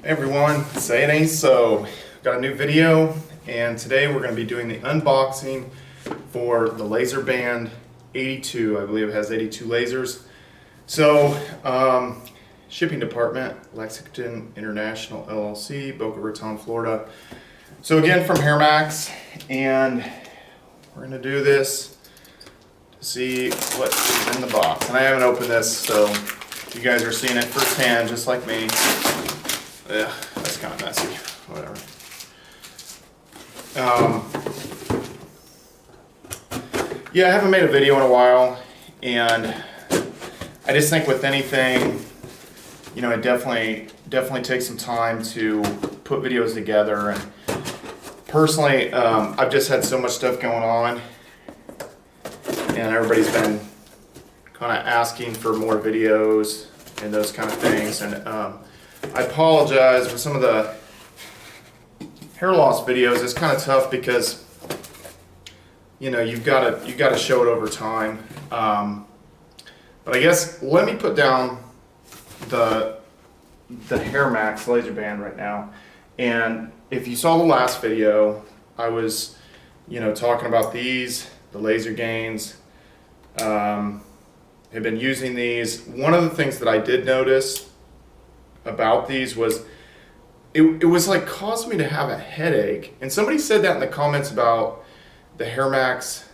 Hey everyone, say it ain't so. Got a new video, and today we're going to be doing the unboxing for the Laserband 82. I believe it has 82 lasers. So, shipping department, Lexington International LLC, Boca Raton, Florida. So again, from HairMax, and we're going to do this to see what is in the box. And I haven't opened this, so you guys are seeing it firsthand, just like me. Yeah, that's kind of messy. Whatever. Yeah, I haven't made a video in a while, and I just think with anything, you know, it definitely takes some time to put videos together. And personally, I've just had so much stuff going on, and everybody's been kind of asking for more videos and those kind of things. And I apologize for some of the hair loss videos. It's kind of tough because, you know, you've got to show it over time. But I guess let me put down the HairMax Laserband right now. And if you saw the last video, I was, you know, talking about these, the laser gains. I've been using these. One of the things that I did notice about these was it was like caused me to have a headache. And somebody said that in the comments about the HairMax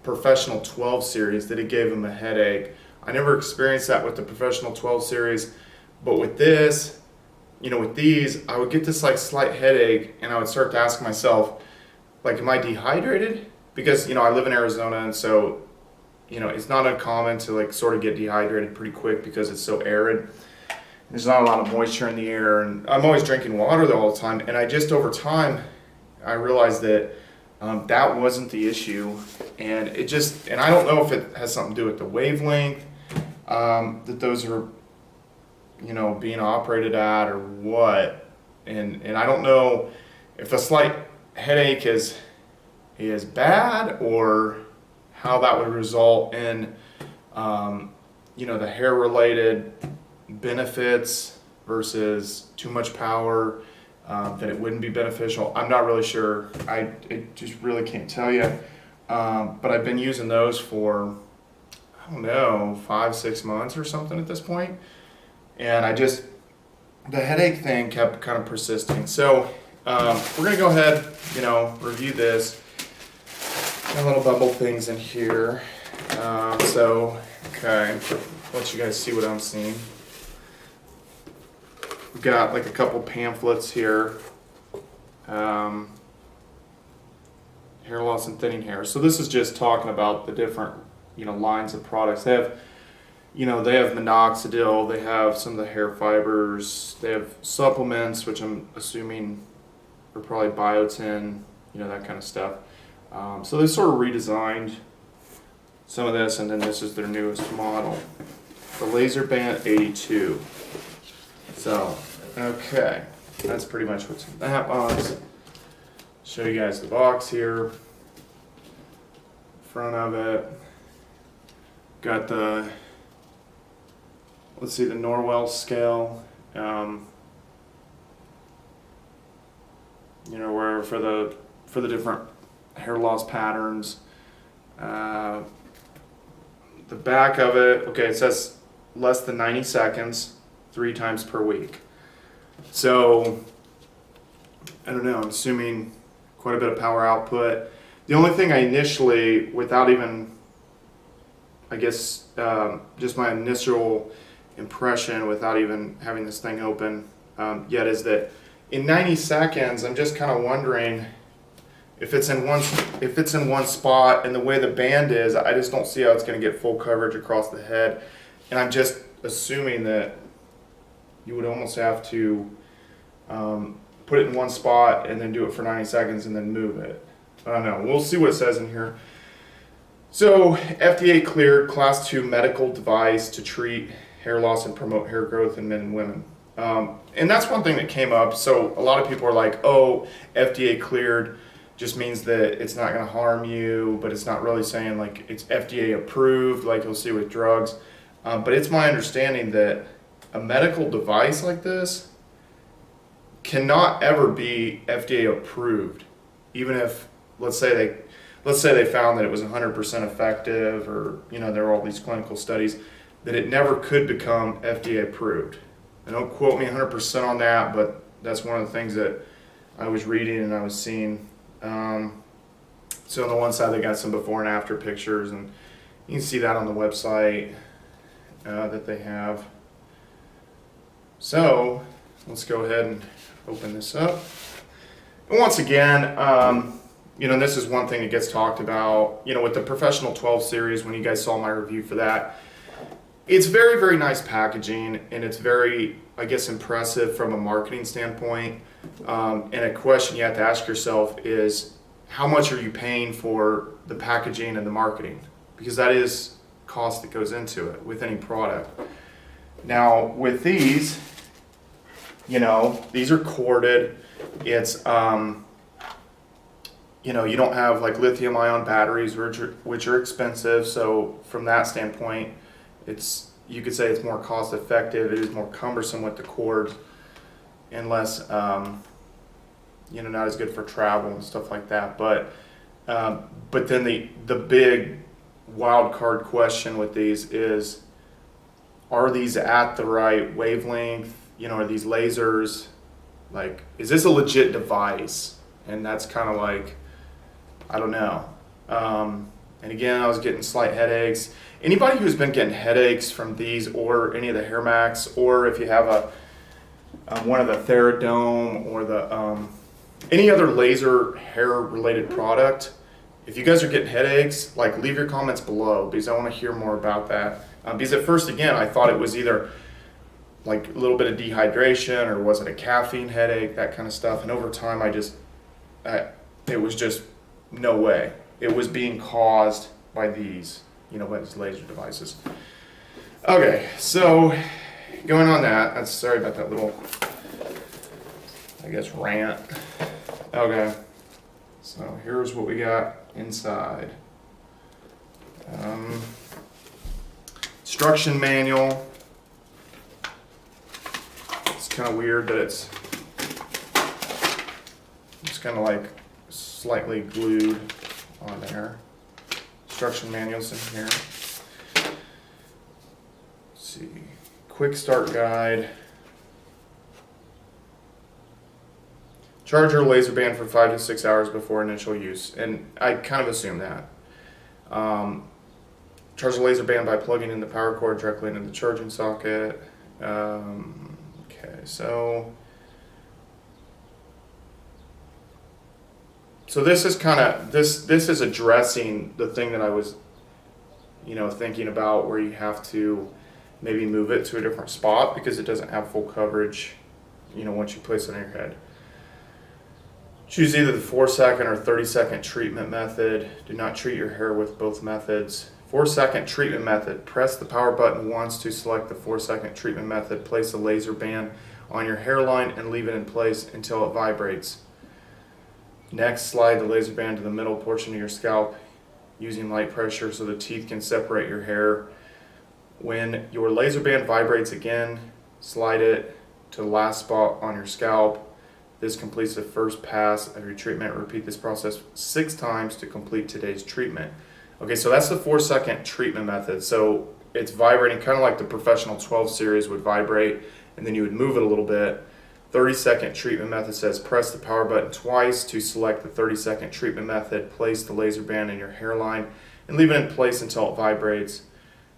Professional 12 series, that it gave them a headache. I never experienced that with the Professional 12 series, but with this, you know, with these, I would get this like slight headache, and I would start to ask myself, like, am I dehydrated? Because, you know, I live in Arizona, and so, you know, it's not uncommon to like sort of get dehydrated pretty quick because it's so arid. There's not a lot of moisture in the air, and I'm always drinking water though all the time. And I just, over time, I realized that that wasn't the issue, and it just, and I don't know if it has something to do with the wavelength that those are, you know, being operated at, or what. And I don't know if a slight headache is bad, or how that would result in, you know, the hair-related benefits versus too much power, that it wouldn't be beneficial. I'm not really sure. I just really can't tell you. But I've been using those for, I don't know, 5-6 months or something at this point. And the headache thing kept kind of persisting. So we're gonna go ahead, you know, review this. Got little bubble things in here. Okay, let you guys see what I'm seeing. We've got like a couple pamphlets here. Hair loss and thinning hair. So this is just talking about the different, you know, lines of products. They have, you know, they have minoxidil, they have some of the hair fibers, they have supplements, which I'm assuming are probably biotin, you know, that kind of stuff. So they sort of redesigned some of this, and then this is their newest model, the Laserband 82. So, okay, that's pretty much what's in that box. Show you guys the box here, front of it. Got the, let's see, the Norwell scale. You know, where for the different hair loss patterns. The back of it, okay, it says less than 90 seconds, 3 times per week. So, I don't know, I'm assuming quite a bit of power output. The only thing I initially, without even, I guess, just my initial impression without even having this thing open yet, is that in 90 seconds, I'm just kind of wondering if it's in one spot, and the way the band is, I just don't see how it's going to get full coverage across the head. And I'm just assuming that you would almost have to put it in one spot and then do it for 90 seconds and then move it. I don't know. We'll see what it says in here. So, FDA cleared Class 2 medical device to treat hair loss and promote hair growth in men and women. And that's one thing that came up. So a lot of people are like, oh, FDA cleared just means that it's not going to harm you, but it's not really saying like it's FDA approved, like you'll see with drugs. But it's my understanding that a medical device like this cannot ever be FDA approved, even if, let's say they found that it was 100% effective, or there are all these clinical studies, that it never could become FDA approved. And don't quote me 100% on that, but that's one of the things that I was reading and I was seeing. So on the one side they got some before and after pictures, and you can see that on the website that they have. So let's go ahead and open this up. And once again, this is one thing that gets talked about, with the Professional 12 series, when you guys saw my review for that. It's very, very nice packaging, and it's very, I guess, impressive from a marketing standpoint. And a question you have to ask yourself is, how much are you paying for the packaging and the marketing? Because that is cost that goes into it with any product. Now, with these, these are corded. It's, you don't have like lithium ion batteries, which are expensive. So from that standpoint, you could say it's more cost effective. It is more cumbersome with the cords, and less, not as good for travel and stuff like that. But then the big wild card question with these is, are these at the right wavelength? Are these lasers? Like, is this a legit device? And that's kind of like, I don't know. And again, I was getting slight headaches. Anybody who's been getting headaches from these, or any of the HairMax, or if you have one of the Theradome, or the any other laser hair related product, if you guys are getting headaches, like, leave your comments below, because I want to hear more about that. Because at first, again, I thought it was either like a little bit of dehydration, or was it a caffeine headache, that kind of stuff. And over time, it was just no way. It was being caused by these, by these laser devices. Okay, so going on that, sorry about that little, I guess, rant. Okay, so here's what we got inside. Instruction manual. It's kind of weird that it's kind of like slightly glued on there. Instruction manuals in here. Let's see. Quick start guide. Charge your laser band for 5 to 6 hours before initial use. And I kind of assume that. Charge the laser band by plugging in the power cord directly into the charging socket. Okay, so this is kind of, this is addressing the thing that I was, thinking about, where you have to maybe move it to a different spot because it doesn't have full coverage, once you place it on your head. Choose either the 4-second or 30-second treatment method. Do not treat your hair with both methods. 4-second treatment method. Press the power button once to select the 4-second treatment method. Place the laser band on your hairline and leave it in place until it vibrates. Next, slide the laser band to the middle portion of your scalp using light pressure so the teeth can separate your hair. When your laser band vibrates again, slide it to the last spot on your scalp. This completes the first pass of your treatment. Repeat this process 6 times to complete today's treatment. Okay, so that's the 4-second treatment method. So it's vibrating kind of like the Professional 12 series would vibrate, and then you would move it a little bit. 30-second treatment method says press the power button twice to select the 30-second treatment method. Place the laser band in your hairline and leave it in place until it vibrates.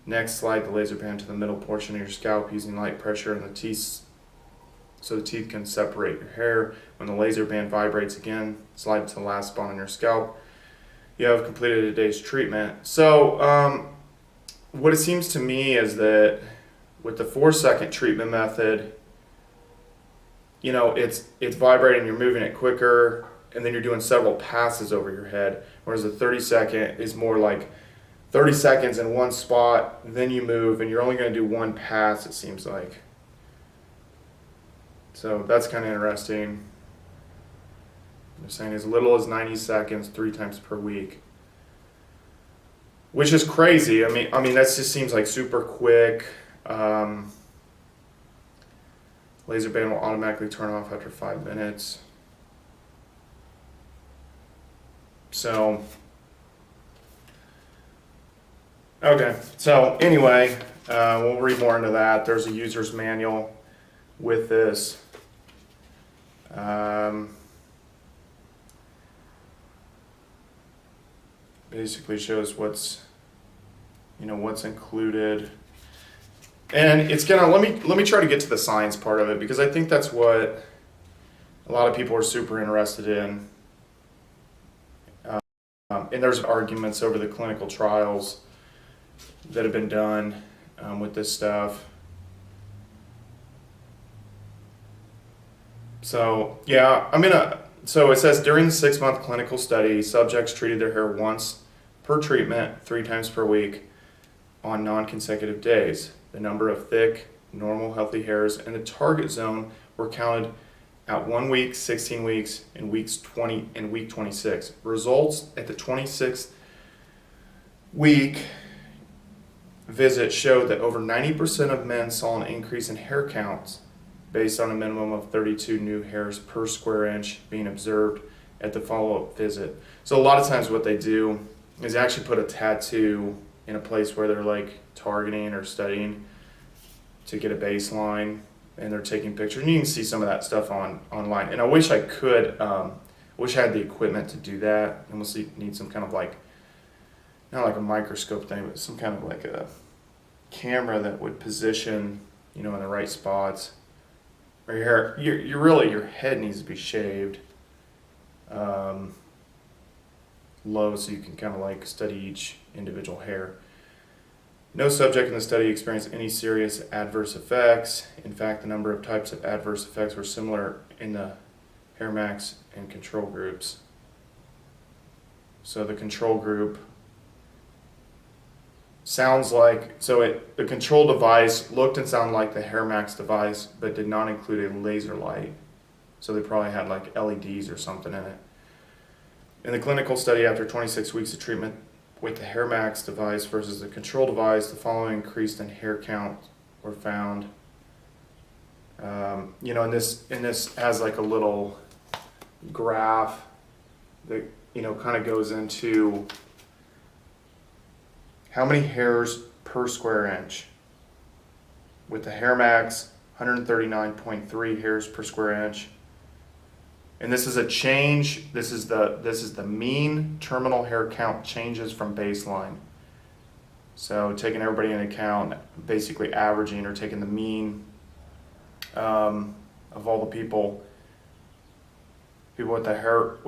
Next, slide the laser band to the middle portion of your scalp using light pressure on the teeth so the teeth can separate your hair. When the laser band vibrates again, slide it to the last spot on your scalp. You have completed a day's treatment. So what it seems to me is that with the 4-second treatment method, it's vibrating, you're moving it quicker, and then you're doing several passes over your head, whereas the 30-second is more like 30 seconds in one spot, then you move, and you're only going to do one pass, it seems like. So that's kind of interesting. They're saying as little as 90 seconds, 3 times per week, which is crazy. I mean that just seems like super quick. Laser band will automatically turn off after 5 minutes. So, okay. So anyway, we'll read more into that. There's a user's manual with this. Basically shows what's included. And it's gonna let me try to get to the science part of it, because I think that's what a lot of people are super interested in. And there's arguments over the clinical trials that have been done with this stuff. So yeah, so it says during the 6-month clinical study, subjects treated their hair once per treatment 3 times per week on non-consecutive days. The number of thick, normal, healthy hairs in the target zone were counted at 1 week, 16 weeks, and week 26. Results at the 26th week visit showed that over 90% of men saw an increase in hair counts based on a minimum of 32 new hairs per square inch being observed at the follow-up visit. So a lot of times what they do is actually put a tattoo in a place where they're like targeting or studying to get a baseline, and they're taking pictures. And you can see some of that stuff online. And I wish I could, wish I had the equipment to do that. And we'll need some kind of like, not like a microscope thing, but some kind of like a camera that would position, in the right spots. Or your hair, your head needs to be shaved low, so you can kind of like study each individual hair. No subject in the study experienced any serious adverse effects. In fact, the number of types of adverse effects were similar in the HairMax and control groups. So the control group sounds like, the control device looked and sounded like the HairMax device, but did not include a laser light. So they probably had like LEDs or something in it. In the clinical study, after 26 weeks of treatment with the HairMax device versus the control device, the following increased in hair count were found. And this has like a little graph that kind of goes into how many hairs per square inch. With the HairMax, 139.3 hairs per square inch. And this is a change. This is the mean terminal hair count changes from baseline. So taking everybody into account, basically averaging or taking the mean of all the people with the hair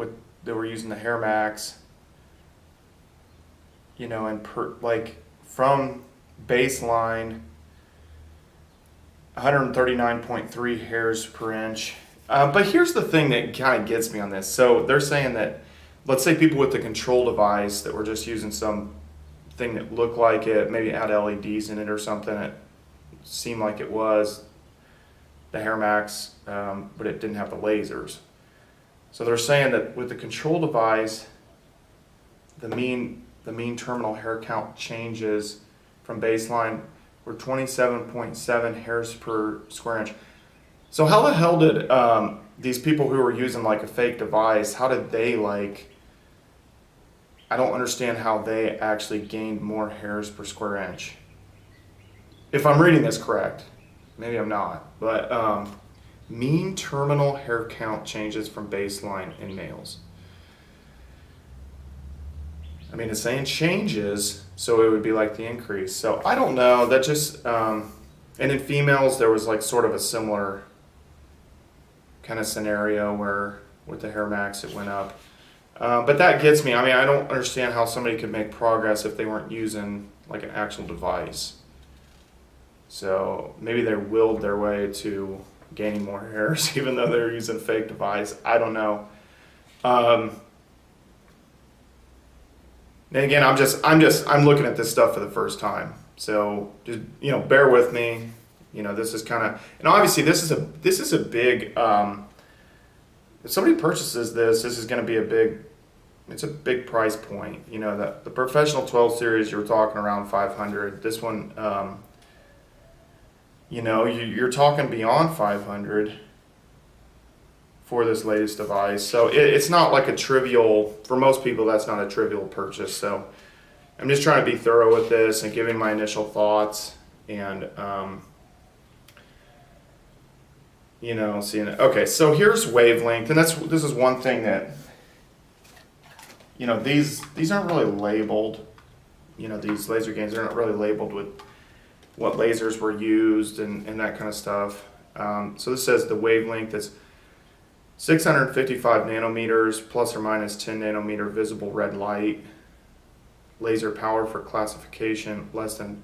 that were using the HairMax, and from baseline, 139.3 hairs per inch. But here's the thing that kind of gets me on this. So they're saying that, let's say people with the control device that were just using some thing that looked like it, maybe had LEDs in it or something, it seemed like it was the HairMax, but it didn't have the lasers. So they're saying that with the control device, the mean terminal hair count changes from baseline were 27.7 hairs per square inch. So how the hell did these people who were using like a fake device, how did they I don't understand how they actually gained more hairs per square inch. If I'm reading this correct, maybe I'm not, but mean terminal hair count changes from baseline in males. It's saying changes, so it would be like the increase. So I don't know, that just, and in females there was like sort of a similar kind of scenario where with the HairMax it went up. But that gets me. I don't understand how somebody could make progress if they weren't using like an actual device. So maybe they willed their way to gaining more hairs even though they're using a fake device. I don't know. And again, I'm looking at this stuff for the first time. So just, bear with me. This is kind of, and obviously this is a big, if somebody purchases this is going to be it's a big price point. The Professional 12 series, you're talking around 500. This one, you know, you're talking beyond 500 for this latest device. So it's not like a trivial, for most people, that's not a trivial purchase. So I'm just trying to be thorough with this and giving my initial thoughts and, you know, seeing it. Okay, so here's wavelength, and this is one thing that, you know, these aren't really labeled. You know, these laser gains are not really labeled with what lasers were used and that kind of stuff. So this says the wavelength is 655 nanometers plus or minus 10 nanometer visible red light. Laser power for classification less than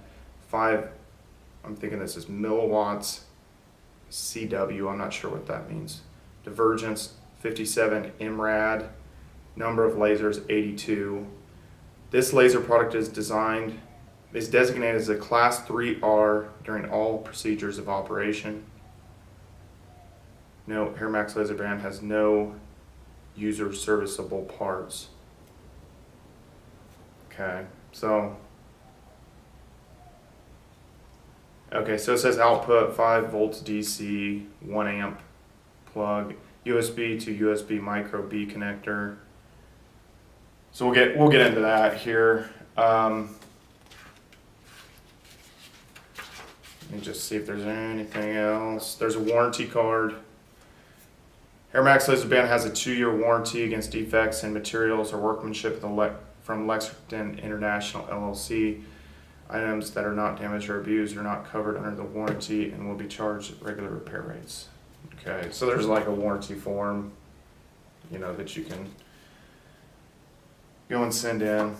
5, I'm thinking this is milliwatts CW, I'm not sure what that means. Divergence 57 mrad. Number of lasers 82. This laser product is designated as a class 3R during all procedures of operation. No, HairMax Laserband has no user serviceable parts. Okay, so it says output 5 volts DC, 1 amp plug, USB to USB micro B connector. So we'll get into that here. Let me just see if there's anything else. There's a warranty card. HairMax Laserband has a 2-year warranty against defects in materials or workmanship from Lexington International LLC. Items that are not damaged or abused are not covered under the warranty and will be charged at regular repair rates. Okay, so there's like a warranty form, you know, that you can go and send in.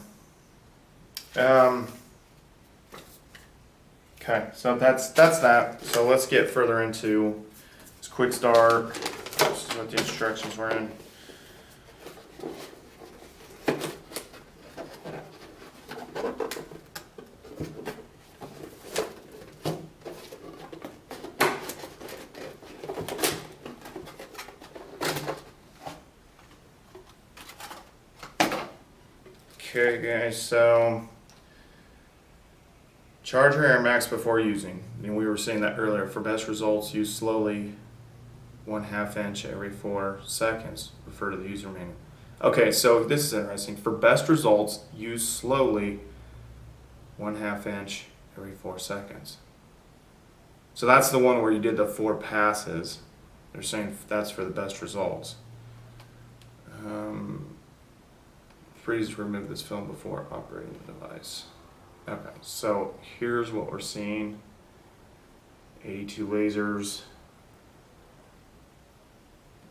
Okay, so that's that. So let's get further into this quick start. This is what the instructions were in. Okay guys, so charge your HairMax before using. And we were saying that earlier. For best results, use slowly, 1/2 inch every 4 seconds. Refer to the user manual. Okay, so this is interesting. For best results, use slowly, 1/2 inch every 4 seconds. So that's the one where you did the 4 passes. They're saying that's for the best results. Please remove this film before operating the device. Okay, so here's what we're seeing. 82 lasers.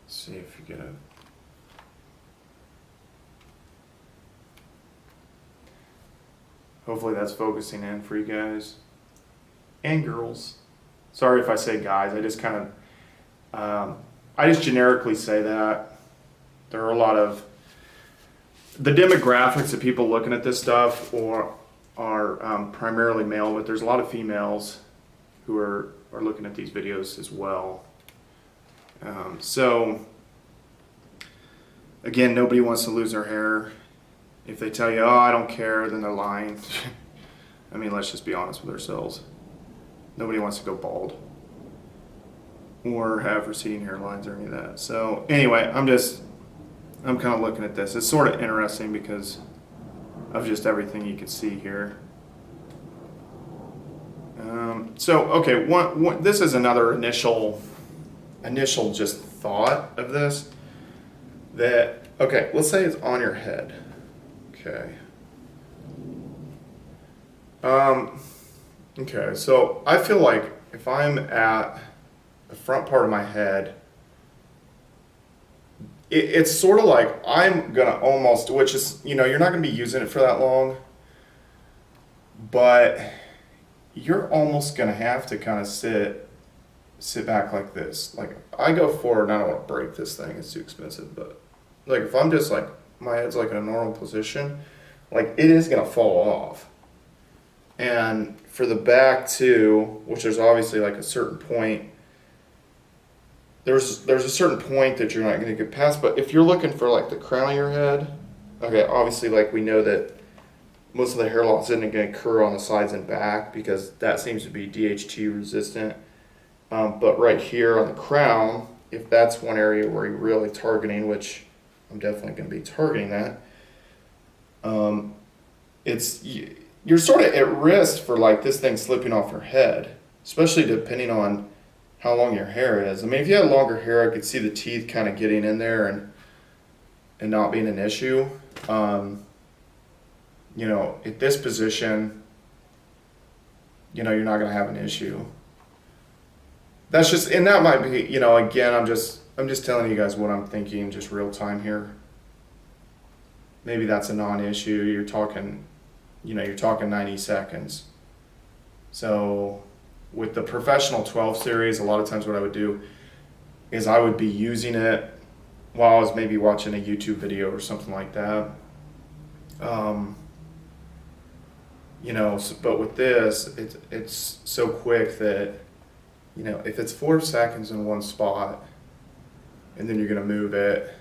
Let's see if you get a... Hopefully that's focusing in for you guys. And girls. Sorry if I say guys, I just kind of... I just generically say that. There are a lot of... The demographics of people looking at this stuff are primarily male, but there's a lot of females who are looking at these videos as well. So, again, nobody wants to lose their hair. If they tell you, oh, I don't care, then they're lying. I mean, let's just be honest with ourselves. Nobody wants to go bald or have receding hairlines or any of that. So, anyway, I'm kind of looking at this. It's sort of interesting because of just everything you can see here. Okay, this is another initial just thought of this. That, okay, let's say it's on your head. Okay. Okay, so I feel like if I'm at the front part of my head, it's sort of like I'm gonna almost, which is, you know, you're not gonna be using it for that long, but you're almost gonna have to kind of sit back like this. Like I go forward and I don't want to break this thing, it's too expensive, but like if I'm just like, my head's like in a normal position, like it is gonna fall off. And for the back too, which there's obviously like a certain point, there's a certain point that you're not going to get past, but if you're looking for like the crown of your head, okay, obviously like we know that most of the hair loss isn't going to occur on the sides and back because that seems to be DHT resistant. But right here on the crown, if that's one area where you're really targeting, which I'm definitely going to be targeting that, you're sort of at risk for like this thing slipping off your head, especially depending on how long your hair is. I mean, if you had longer hair, I could see the teeth kind of getting in there and not being an issue. You know, at this position, you know, you're not going to have an issue. That's just, and that might be, you know, again, I'm just telling you guys what I'm thinking, just real time here. Maybe that's a non-issue. You're talking, you know, you're talking 90 seconds. So with the Professional 12 series, a lot of times what I would do is I would be using it while I was maybe watching a YouTube video or something like that. You know, but with this, it's so quick that, you know, if it's 4 seconds in one spot, and then you're gonna move it,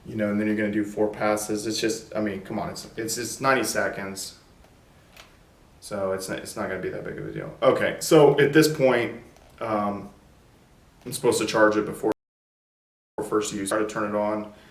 you know, and then you're gonna do 4 passes. It's just, I mean, come on, it's just 90 seconds, so it's not gonna be that big of a deal. Okay, so at this point, I'm supposed to charge it before first use. Try to turn it on